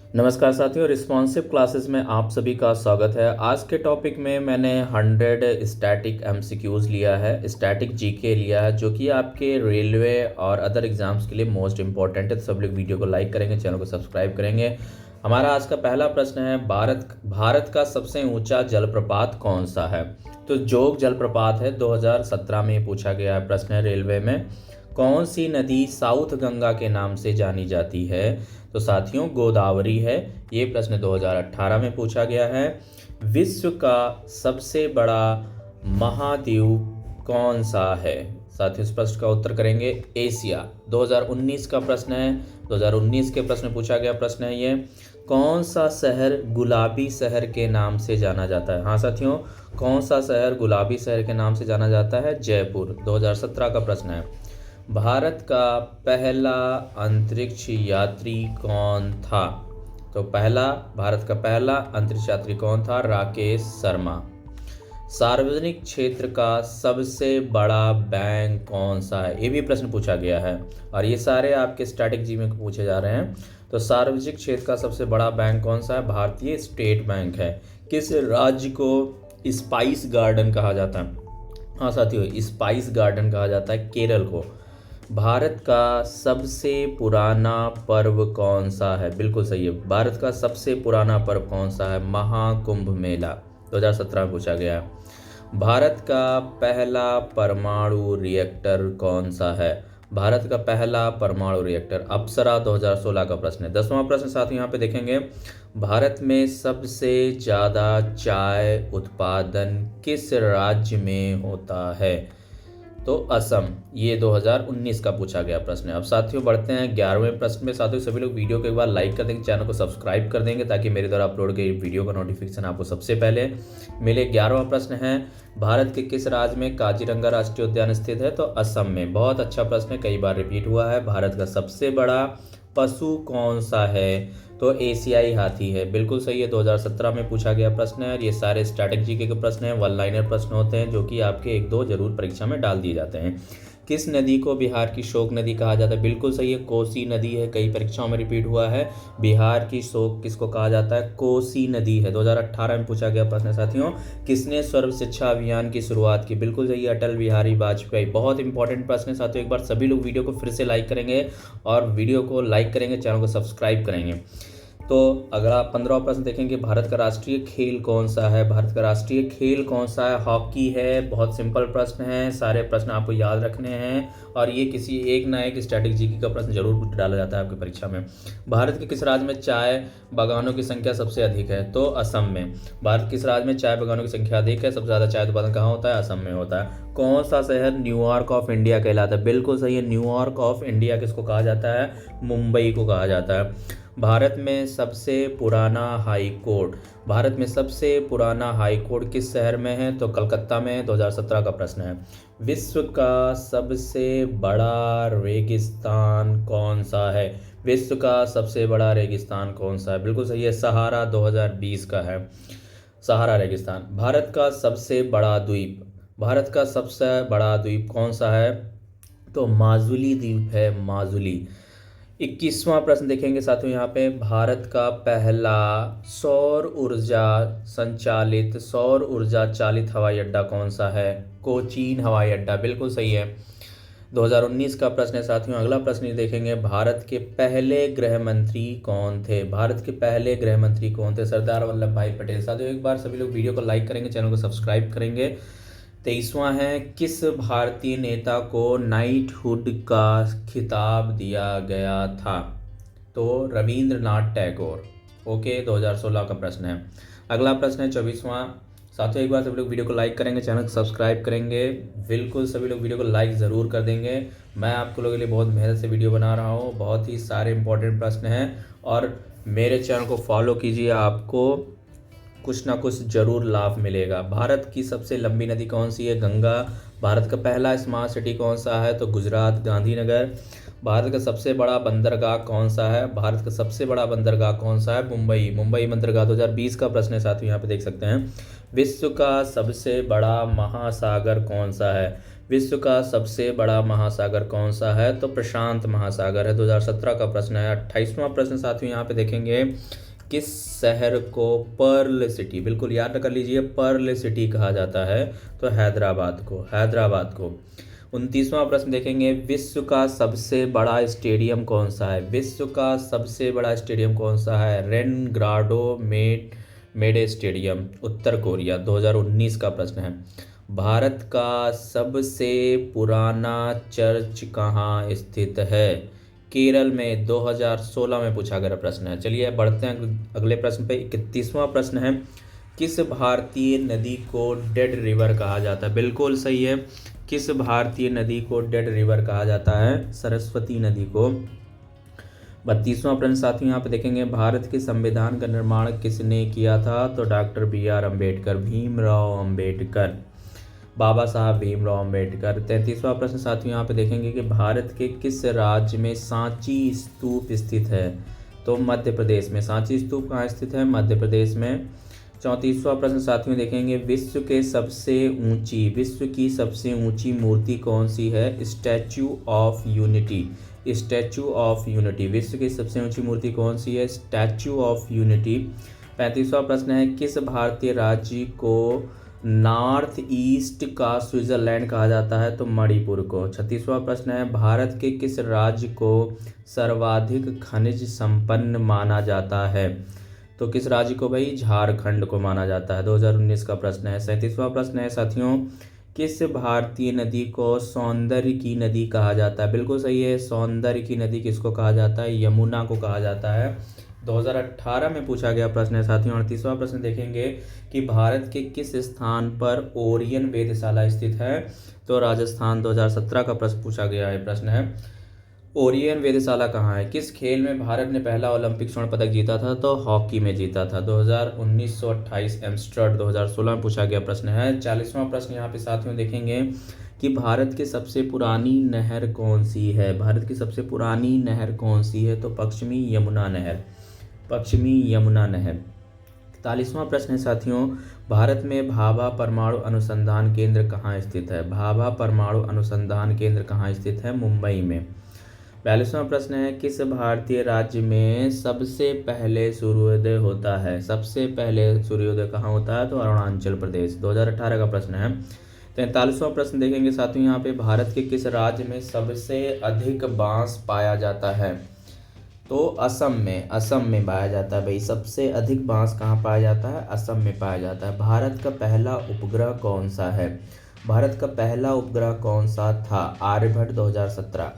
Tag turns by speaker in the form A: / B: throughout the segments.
A: नमस्कार साथियों, responsive classes में आप सभी का स्वागत है। आज के टॉपिक में मैंने 100 स्टैटिक एमसीक्यूज़ लिया है, स्टैटिक जीके लिया है, जो कि आपके रेलवे और अदर एग्जाम्स के लिए मोस्ट इंपॉर्टेंट है। तो सब लोग वीडियो को लाइक करेंगे, चैनल को सब्सक्राइब करेंगे। हमारा आज का पहला प्रश्न है, भारत का सबसे ऊंचा जलप्रपात कौन सा है? तो जोग जलप्रपात है, 2017 में पूछा गया प्रश्न है रेलवे में। कौन सी नदी साउथ गंगा के नाम से जानी जाती है? तो साथियों, गोदावरी है। ये प्रश्न 2018 में पूछा गया है। विश्व का सबसे बड़ा महाद्वीप कौन सा है? साथियों, इस प्रश्न का उत्तर करेंगे एशिया। 2019 का प्रश्न है। 2019 के प्रश्न पूछा गया प्रश्न है ये। कौन सा शहर गुलाबी शहर के नाम से जाना जाता है? हाँ साथियों, कौन सा शहर गुलाबी शहर के नाम से जाना जाता है? जयपुर। 2017 का प्रश्न है। भारत का पहला अंतरिक्ष यात्री कौन था? तो भारत का पहला अंतरिक्ष यात्री कौन था? राकेश शर्मा। सार्वजनिक क्षेत्र का सबसे बड़ा बैंक कौन सा है? ये भी प्रश्न पूछा गया है और ये सारे आपके स्टैटिक जी में पूछे जा रहे हैं। तो सार्वजनिक क्षेत्र का सबसे बड़ा बैंक कौन सा है? भारतीय स्टेट बैंक है। किस राज्य को स्पाइस गार्डन कहा जाता है? हाँ साथियों, स्पाइस गार्डन कहा जाता है केरल को। भारत का सबसे पुराना पर्व कौन सा है? बिल्कुल सही है, भारत का सबसे पुराना पर्व कौन सा है? महाकुंभ मेला। 2017 में पूछा गया। भारत का पहला परमाणु रिएक्टर कौन सा है? भारत का पहला परमाणु रिएक्टर अप्सरा। 2016 का प्रश्न है। 10वां प्रश्न साथ यहाँ पे देखेंगे। भारत में सबसे ज़्यादा चाय उत्पादन किस राज्य में होता है? तो असम। ये 2019 का पूछा गया प्रश्न है। अब साथियों बढ़ते हैं 11वें प्रश्न में। साथियों सभी लोग वीडियो को एक बार लाइक कर देंगे, चैनल को सब्सक्राइब कर देंगे ताकि मेरे द्वारा अपलोड की वीडियो का नोटिफिकेशन आपको सबसे पहले मिले। 11वां प्रश्न है, भारत के किस राज्य में काजीरंगा राष्ट्रीय उद्यान स्थित है? तो असम में। बहुत अच्छा प्रश्न है, कई बार रिपीट हुआ है। भारत का सबसे बड़ा पशु कौन सा है? तो एशियाई हाथी है। बिल्कुल सही है, 2017 में पूछा गया प्रश्न है। और ये सारे स्टैटिक जीके के प्रश्न हैं, वन लाइनर प्रश्न होते हैं जो कि आपके एक दो जरूर परीक्षा में डाल दिए जाते हैं। किस नदी को बिहार की शोक नदी कहा जाता है? बिल्कुल सही है, कोसी नदी है। कई परीक्षाओं में रिपीट हुआ है। बिहार की शोक किसको कहा जाता है? कोसी नदी है। 2018 में पूछा गया प्रश्न साथियों। किसने सर्व शिक्षा अभियान की शुरुआत की? बिल्कुल सही है, अटल बिहारी वाजपेयी। बहुत इंपॉर्टेंट प्रश्न है साथियों, एक बार सभी लोग वीडियो को फिर से लाइक करेंगे और वीडियो को लाइक करेंगे, चैनल को सब्सक्राइब करेंगे। तो अगला 15वां प्रश्न देखेंगे। भारत का राष्ट्रीय खेल कौन सा है? भारत का राष्ट्रीय खेल कौन सा है? हॉकी है। बहुत सिंपल प्रश्न है, सारे प्रश्न आपको याद रखने हैं और ये किसी एक ना एक स्टैटिक जीके का प्रश्न जरूर डाला जाता है आपकी परीक्षा में। भारत के किस राज्य में चाय बागानों की संख्या सबसे अधिक है? तो असम में। भारत किस राज्य में चाय बागानों की संख्या अधिक है? सबसे ज़्यादा चाय उत्पादन कहाँ होता है? असम में होता है। कौन सा शहर न्यूयॉर्क ऑफ इंडिया कहलाता है? बिल्कुल सही है, न्यूयॉर्क ऑफ इंडिया किसको कहा जाता है? मुंबई को कहा जाता है। भारत में सबसे पुराना हाई कोर्ट। भारत में सबसे पुराना हाई कोर्ट किस शहर में है? तो कलकत्ता में। 2017 का प्रश्न है। विश्व का सबसे बड़ा रेगिस्तान कौन सा है? विश्व का सबसे बड़ा रेगिस्तान कौन सा है? बिल्कुल सही है, सहारा। 2020 का है सहारा रेगिस्तान। भारत का सबसे बड़ा द्वीप। भारत का सबसे बड़ा द्वीप कौन सा है? तो माजुली द्वीप है, माजुली। 21वां प्रश्न देखेंगे साथियों यहाँ पे। भारत का पहला सौर ऊर्जा चालित हवाई अड्डा कौन सा है? कोचीन हवाई अड्डा। बिल्कुल सही है, 2019 का प्रश्न है साथियों। अगला प्रश्न ये देखेंगे। भारत के पहले गृह मंत्री कौन थे? भारत के पहले गृह मंत्री कौन थे? सरदार वल्लभ भाई पटेल। साथियों एक बार सभी लोग वीडियो को लाइक करेंगे, चैनल को सब्सक्राइब करेंगे। 23वां है, किस भारतीय नेता को नाइटहुड का खिताब दिया गया था? तो रविंद्रनाथ टैगोर। ओके, 2016 का प्रश्न है। अगला प्रश्न है 24वां। साथियों एक बार सभी लोग वीडियो को लाइक करेंगे, चैनल को सब्सक्राइब करेंगे। बिल्कुल सभी लोग वीडियो को लाइक ज़रूर कर देंगे। मैं आपको लोगों के लिए बहुत मेहनत से वीडियो बना रहा हूँ, बहुत ही सारे इंपॉर्टेंट प्रश्न हैं और मेरे चैनल को फॉलो कीजिए, आपको कुछ ना कुछ जरूर लाभ मिलेगा। भारत की सबसे लंबी नदी कौन सी है? गंगा। भारत का पहला स्मार्ट सिटी कौन सा है? तो गुजरात, गांधीनगर। भारत का सबसे बड़ा बंदरगाह कौन सा है? भारत का सबसे बड़ा बंदरगाह कौन सा है? मुंबई। मुंबई बंदरगाह। 2020 का प्रश्न है साथियों, यहाँ पे देख सकते हैं। विश्व का सबसे बड़ा महासागर कौन सा है? विश्व का सबसे बड़ा महासागर कौन सा है? तो प्रशांत महासागर है। 2017 का प्रश्न है। 28वां प्रश्न साथियों यहाँ पे देखेंगे, किस शहर को पर्ल सिटी, बिल्कुल याद कर लीजिए, पर्ल सिटी कहा जाता है? तो हैदराबाद को। 29वां प्रश्न देखेंगे, विश्व का सबसे बड़ा स्टेडियम कौन सा है? विश्व का सबसे बड़ा स्टेडियम कौन सा है? रेनग्राडो मेडे स्टेडियम, उत्तर कोरिया। 2019 का प्रश्न है। भारत का सबसे पुराना चर्च कहाँ स्थित है? केरल में। 2016 में पूछा गया प्रश्न है। चलिए बढ़ते हैं अगले प्रश्न पे। 31वां प्रश्न है, किस भारतीय नदी को डेड रिवर कहा जाता है? बिल्कुल सही है। किस भारतीय नदी को डेड रिवर कहा जाता है? सरस्वती नदी को। 32वां प्रश्न साथियों यहाँ पे देखेंगे, भारत के संविधान का निर्माण किसने किया था? तो डॉक्टर BR अम्बेडकर, भीमराव अम्बेडकर, बाबा साहब भीमराव अम्बेडकर। 33वां प्रश्न साथियों यहाँ पे देखेंगे कि भारत के किस राज्य में सांची स्तूप स्थित है? तो मध्य प्रदेश में। सांची स्तूप कहाँ स्थित है? मध्य प्रदेश में। 34वां प्रश्न साथियों देखेंगे, विश्व की सबसे ऊंची मूर्ति कौन सी है? Statue of unity. विश्व की सबसे ऊंची मूर्ति कौन सी है? Statue of unity. 35वां प्रश्न है, किस भारतीय राज्य को नॉर्थ ईस्ट का स्विट्जरलैंड कहा जाता है? तो मणिपुर को। 36वां प्रश्न है, भारत के किस राज्य को सर्वाधिक खनिज संपन्न माना जाता है? तो किस राज्य को भाई? झारखंड को माना जाता है। 2019 का प्रश्न है। 37वां प्रश्न है साथियों, किस भारतीय नदी को सौंदर्य की नदी कहा जाता है? बिल्कुल सही है। सौंदर्य की नदी किसको कहा जाता है? यमुना को कहा जाता है। 2018 में पूछा गया प्रश्न है साथियों। 38वां प्रश्न देखेंगे कि भारत के किस स्थान पर ओरियन वेधशाला स्थित है? तो राजस्थान। 2017 का प्रश्न पूछा गया है प्रश्न है, ओरियन वेधशाला कहाँ है? किस खेल में भारत ने पहला ओलंपिक स्वर्ण पदक जीता था? तो हॉकी में जीता था। 1928 एम्स्टर्ड। 2016 में पूछा गया प्रश्न है। 40वां प्रश्न यहाँ पे साथियों देखेंगे कि भारत की सबसे पुरानी नहर कौन सी है? भारत की सबसे पुरानी नहर कौन सी है? तो पश्चिमी यमुना नहर। 41वां प्रश्न है साथियों, भारत में भाभा परमाणु अनुसंधान केंद्र कहाँ स्थित है? भाभा परमाणु अनुसंधान केंद्र कहाँ स्थित है? मुंबई में। 42वां प्रश्न है, किस भारतीय राज्य में सबसे पहले सूर्योदय होता है? सबसे पहले सूर्योदय कहाँ होता है? तो अरुणाचल प्रदेश। 2018 का प्रश्न है। 43वां प्रश्न देखेंगे साथियों यहाँ पे, भारत के किस राज्य में सबसे अधिक बांस पाया जाता है? तो असम में पाया जाता है भाई। सबसे अधिक बांस कहाँ पाया जाता है? असम में पाया जाता है। भारत का पहला उपग्रह कौन सा है? भारत का पहला उपग्रह कौन सा था? आर्यभट्ट। 2017।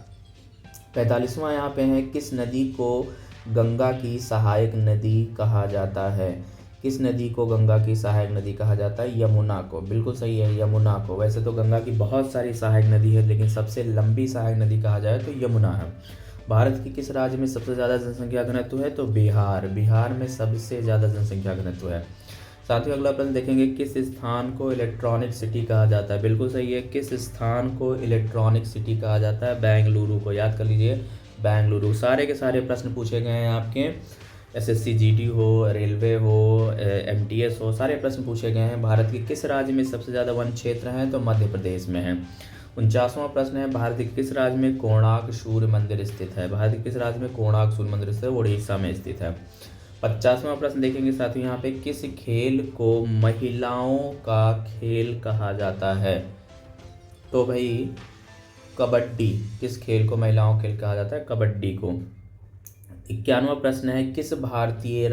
A: 45वां यहाँ पे है, किस नदी को गंगा की सहायक नदी कहा जाता है? किस नदी को गंगा की सहायक नदी कहा जाता है? यमुना को। बिल्कुल सही है, यमुना को। वैसे तो गंगा की बहुत सारी सहायक नदी है, लेकिन सबसे लंबी सहायक नदी कहा जाए तो यमुना है। भारत के किस राज्य में सबसे ज़्यादा जनसंख्या घनत्व है? तो बिहार। बिहार में सबसे ज़्यादा जनसंख्या घनत्व है। साथ ही अगला प्रश्न देखेंगे, किस स्थान को इलेक्ट्रॉनिक सिटी कहा जाता है? बिल्कुल सही है, किस स्थान को इलेक्ट्रॉनिक सिटी कहा जाता है? बेंगलुरु को। याद कर लीजिए, बेंगलुरु। सारे के सारे प्रश्न पूछे गए हैं आपके, SSC GD हो, रेलवे हो, MTS हो, सारे प्रश्न पूछे गए हैं। भारत के किस राज्य में सबसे ज़्यादा वन क्षेत्र हैं? तो मध्य प्रदेश में है। 49वां प्रश्न है, भारत के किस राज्य में कोणार्क सूर्य मंदिर स्थित है? भारत के किस राज्य में कोणार्क सूर्य मंदिर स्थित है? उड़ीसा में स्थित है। 50वां प्रश्न देखेंगे साथियों यहाँ पे, किस खेल को महिलाओं का खेल कहा जाता है? तो भाई कबड्डी। किस खेल को महिलाओं का खेल कहा जाता है? कबड्डी को। 51वां प्रश्न है, किस भारतीय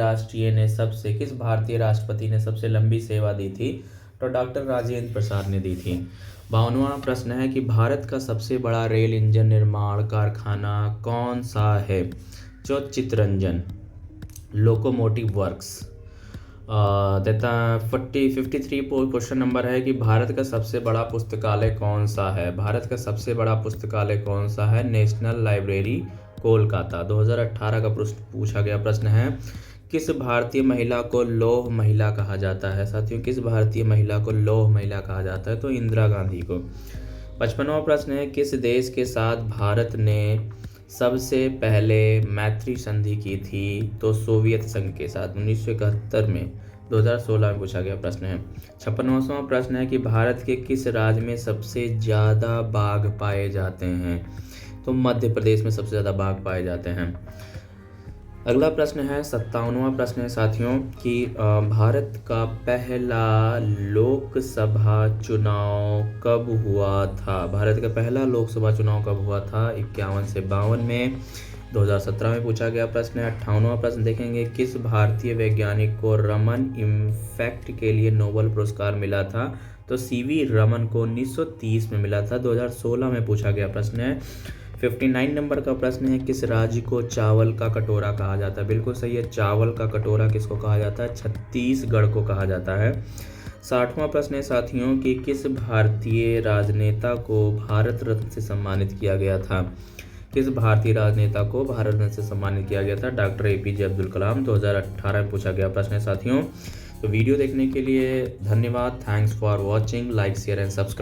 A: राष्ट्रपति ने सबसे लंबी सेवा दी थी? तो डॉक्टर राजेंद्र प्रसाद ने दी थी। 52वां प्रश्न है कि भारत का सबसे बड़ा रेल इंजन निर्माण कारखाना कौन सा है? जो Chittaranjan, locomotive works. 53 question number है कि भारत का सबसे बड़ा पुस्तकालय कौन सा है? भारत का सबसे बड़ा पुस्तकालय कौन सा है? National library, Kolkata. 2018 का पूछा गया प्रश्न है, किस भारतीय महिला को लौह महिला कहा जाता है? साथियों, किस भारतीय महिला को लौह महिला कहा जाता है? तो इंदिरा गांधी को। 55वां प्रश्न है, किस देश के साथ भारत ने सबसे पहले मैत्री संधि की थी? तो सोवियत संघ के साथ 1971 में 2016 में पूछा गया प्रश्न है। 56वां प्रश्न है कि भारत के किस राज्य में सबसे ज़्यादा बाघ पाए जाते हैं? तो मध्य प्रदेश में सबसे ज़्यादा बाघ पाए जाते हैं। अगला प्रश्न है 57वां प्रश्न है साथियों कि भारत का पहला लोकसभा चुनाव कब हुआ था? भारत का पहला लोकसभा चुनाव कब हुआ था? 51 से 52 में। 2017 में पूछा गया प्रश्न है। 58वां प्रश्न देखेंगे, किस भारतीय वैज्ञानिक को रमन इफेक्ट के लिए नोबेल पुरस्कार मिला था? तो सीवी रमन को 1930 में मिला था। 2016 में पूछा गया प्रश्न है। 59 नंबर का प्रश्न है, किस राज्य को चावल का कटोरा कहा जाता है? बिल्कुल सही है, चावल का कटोरा किसको कहा जाता है? छत्तीसगढ़ को कहा जाता है। 60वां प्रश्न है साथियों कि किस भारतीय राजनेता को भारत रत्न से सम्मानित किया गया था? किस भारतीय राजनेता को भारत रत्न से सम्मानित किया गया था? Doctor APJ Abdul Kalam. 2018 में पूछा गया प्रश्न है साथियों। तो वीडियो देखने के लिए धन्यवाद। Thanks for watching. Like share and subscribe.